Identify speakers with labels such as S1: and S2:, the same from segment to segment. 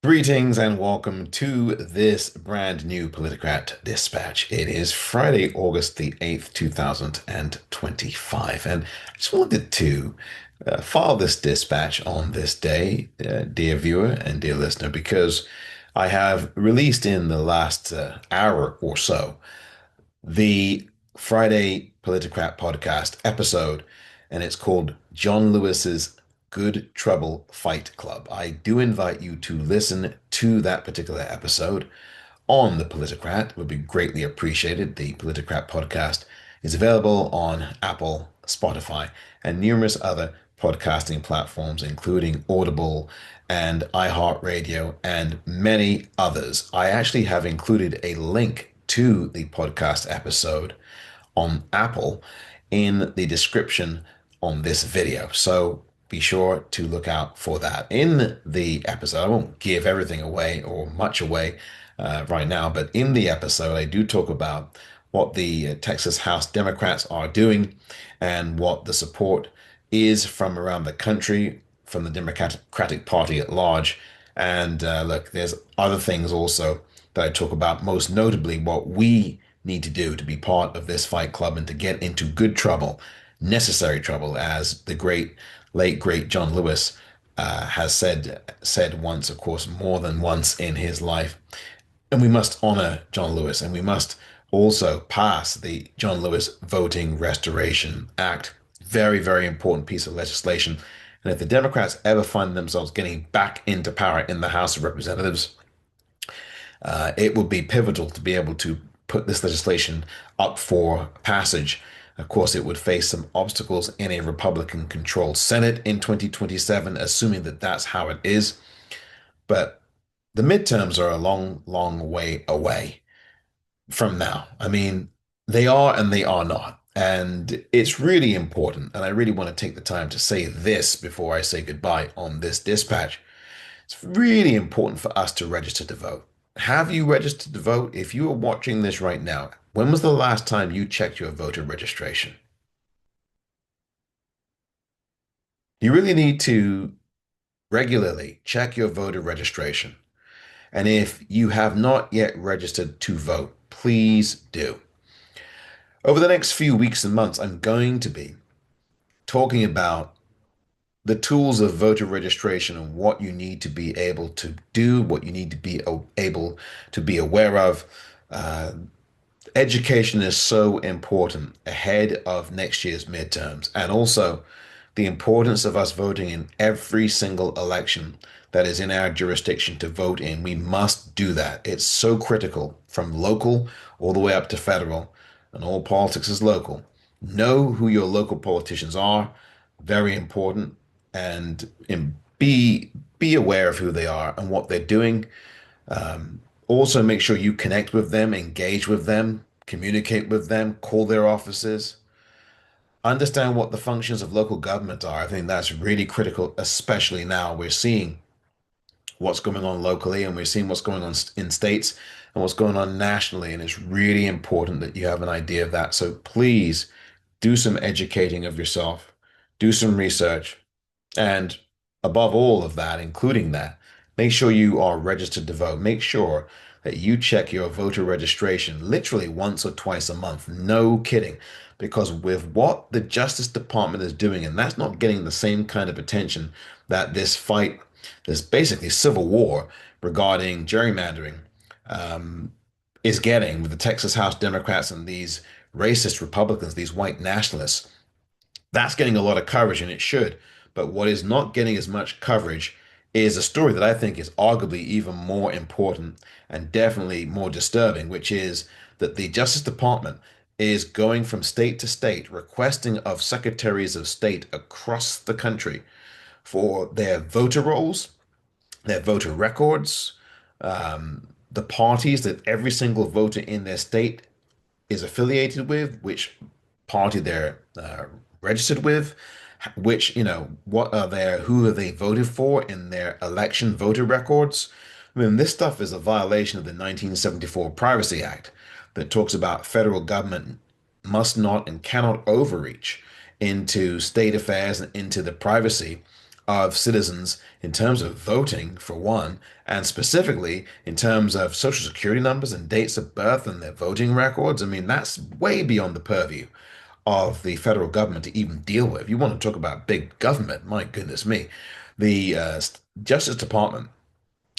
S1: Greetings and welcome to this brand new Politicrat Dispatch. It is Friday, August the 8th, 2025. And I just wanted to file this dispatch on this day, dear viewer and dear listener, because I have released in the last hour or so the Friday Politicrat Podcast episode, and it's called John Lewis's Good Trouble Fight Club. I do invite you to listen to that particular episode on the Politicrat. It would be greatly appreciated. The Politicrat Podcast is available on Apple, Spotify, and numerous other podcasting platforms, including Audible and iHeartRadio and many others. I actually have included a link to the podcast episode on Apple in the description on this video. So be sure to look out for that. In the episode, I won't give everything away or much away right now, but in the episode, I do talk about what the Texas House Democrats are doing and what the support is from around the country, from the Democratic Party at large. And look, there's other things also that I talk about, most notably what we need to do to be part of this fight club and to get into good trouble, necessary trouble, as the late great John Lewis has said once, of course, more than once in his life. And we must honor John Lewis, and we must also pass the John Lewis Voting Restoration Act. Very, very important piece of legislation. And if the Democrats ever find themselves getting back into power in the House of Representatives, it would be pivotal to be able to put this legislation up for passage. Of course, it would face some obstacles in a Republican-controlled Senate in 2027, assuming that that's how it is. But the midterms are a long, long way away from now. I mean, they are and they are not. And it's really important. And I really want to take the time to say this before I say goodbye on this dispatch. It's really important for us to register to vote. Have you registered to vote? If you are watching this right now, when was the last time you checked your voter registration? You really need to regularly check your voter registration. And if you have not yet registered to vote, please do. Over the next few weeks and months, I'm going to be talking about the tools of voter registration and what you need to be able to do, what you need to be able to be aware of. Uh, Education is so important ahead of next year's midterms, and also the importance of us voting in every single election that is in our jurisdiction to vote in. We must do that. It's so critical from local all the way up to federal, and all politics is local. Know who your local politicians are, very important, and be aware of who they are and what they're doing. Also, make sure you connect with them, engage with them, communicate with them, call their offices, understand what the functions of local government are. I think that's really critical, especially now. We're seeing what's going on locally and we're seeing what's going on in states and what's going on nationally. And it's really important that you have an idea of that. So please do some educating of yourself, do some research, and above all of that, including that, make sure you are registered to vote. Make sure that you check your voter registration literally once or twice a month. No kidding. Because with what the Justice Department is doing, and that's not getting the same kind of attention that this basically civil war regarding gerrymandering, is getting with the Texas House Democrats and these racist Republicans, these white nationalists. That's getting a lot of coverage, and it should. But what is not getting as much coverage is a story that I think is arguably even more important and definitely more disturbing, which is that the Justice Department is going from state to state, requesting of secretaries of state across the country for their voter rolls, their voter records, the parties that every single voter in their state is affiliated with, which party they're registered with, which, what are their, who are they voted for in their election voter records. I mean, this stuff is a violation of the 1974 Privacy Act that talks about federal government must not and cannot overreach into state affairs and into the privacy of citizens in terms of voting, for one, and specifically in terms of social security numbers and dates of birth and their voting records. I mean, that's way beyond the purview of the federal government to even deal with. You want to talk about big government, my goodness me. The Justice Department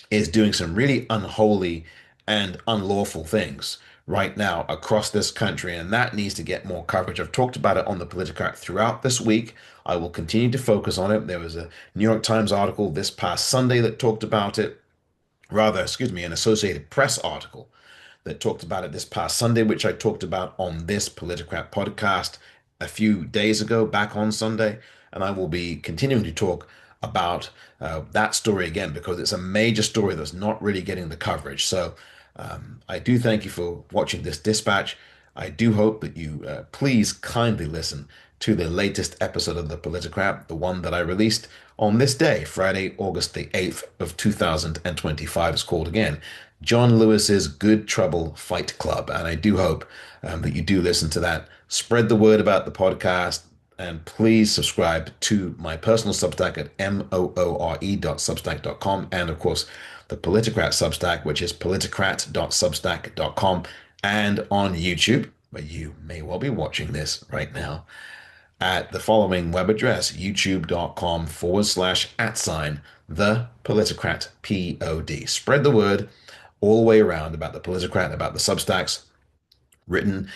S1: is doing some really unholy and unlawful things right now across this country, and that needs to get more coverage. I've talked about it on the Politicrat throughout this week. I will continue to focus on it. There was a New York Times article this past Sunday that talked about it. Rather, excuse me, an Associated Press article that talked about it this past Sunday, which I talked about on this Politicrat podcast a few days ago, back on Sunday. And I will be continuing to talk about that story again because it's a major story that's not really getting the coverage. So I do thank you for watching this dispatch. I do hope that you please kindly listen to the latest episode of the Politicrat, the one that I released on this day, Friday, August the 8th of 2025. It's called again, John Lewis's Good Trouble Fight Club. And I do hope that you do listen to that. Spread the word about the podcast. And please subscribe to my personal Substack at moore.substack.com. And of course, the Politicrat Substack, which is politicrat.substack.com. And on YouTube, where you may well be watching this right now, at the following web address, youtube.com/@ the Politicrat POD. Spread the word all the way around about the Politicrat, about the Substacks. Written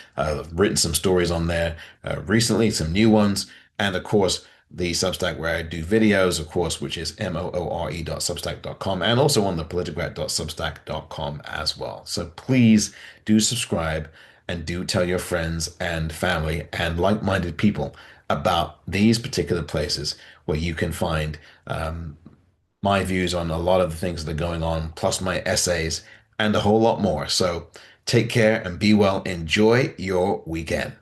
S1: some stories on there recently, some new ones, and of course the Substack where I do videos, of course, which is moore.substack.com, and also on the politicrat.substack.com as well. So please do subscribe and do tell your friends and family and like-minded people about these particular places where you can find my views on a lot of the things that are going on, plus my essays and a whole lot more. So take care and be well. Enjoy your weekend.